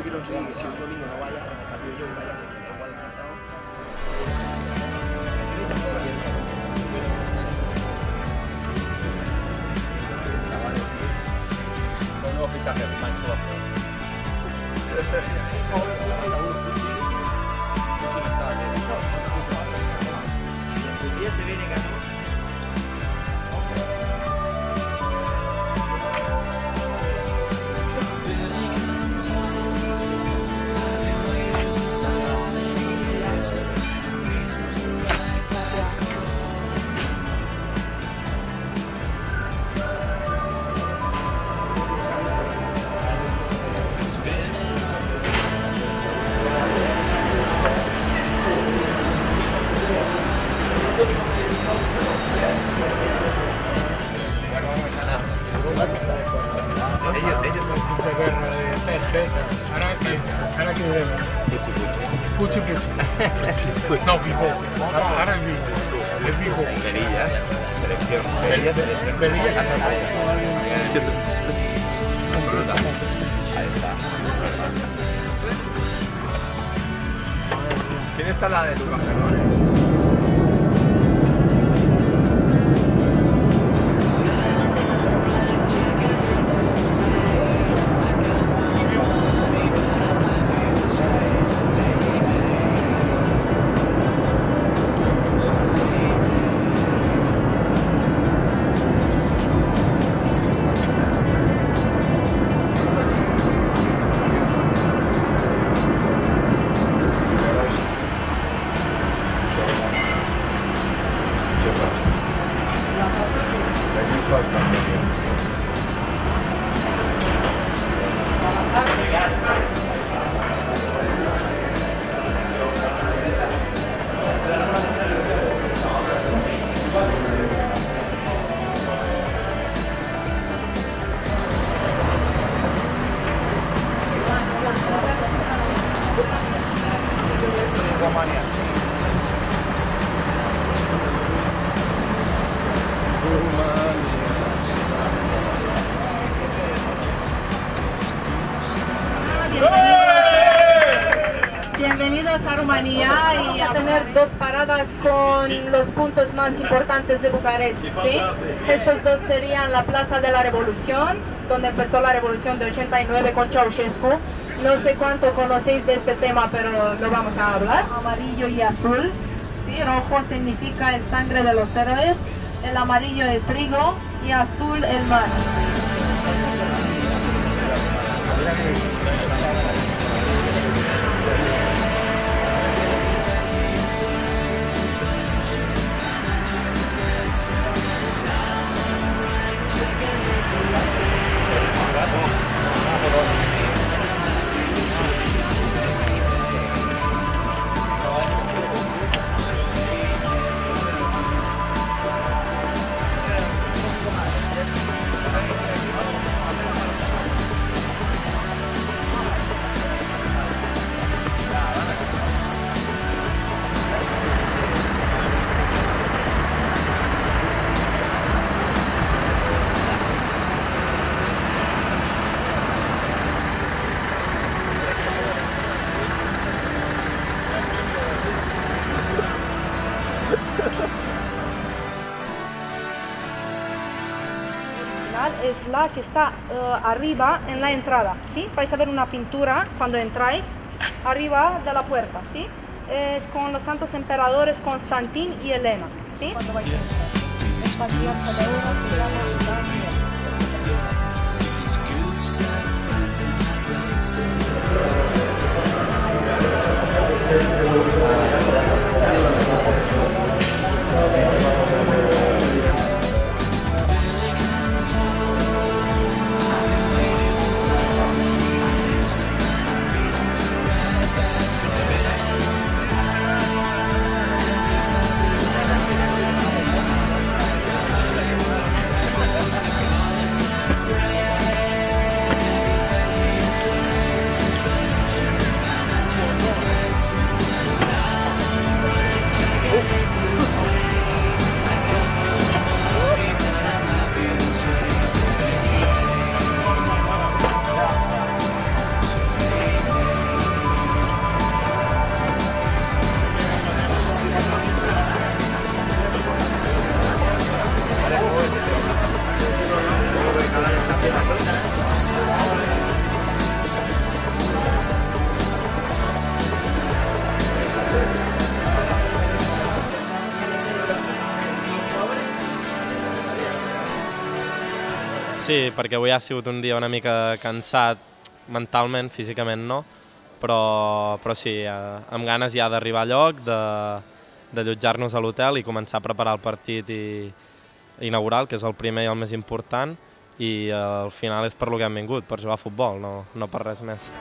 que quiero conseguir que si un domingo no vaya, cambio yo y vaya, igual encantado. Chavales, los nuevos fichajes, Minecraft. Se viene ganando. Ellos son Puchi. No, Vivo. Ahora es Vivo. Es Vivo. Verillas, selección. Verillas. Ahí está. ¿Quién está la de Lucas Ferrone? Bienvenidos a Rumanía y a tener dos paradas con los puntos más importantes de Bucarest, ¿sí? Estos dos serían la Plaza de la Revolución, donde empezó la revolución de 89 con Ceausescu. No sé cuánto conocéis de este tema, pero lo vamos a hablar. Amarillo y azul, ¿sí? Rojo significa el sangre de los héroes, el amarillo el trigo y azul el mar. Es la que está arriba en la entrada, ¿sí? Vais a ver una pintura cuando entráis arriba de la puerta, ¿sí? Es con los santos emperadores Constantín y Elena, ¿sí? Cuando vais a entrar. Es patriarca de ahora, se llama Sí, perquè avui ha sigut un dia una mica cansat, mentalment, físicament no, però sí, amb ganes ja d'arribar a lloc, d'allotjar-nos a l'hotel i començar a preparar el partit inaugural, que és el primer i el més important, i al final és per lo que hem vingut, per jugar a futbol, no per res més.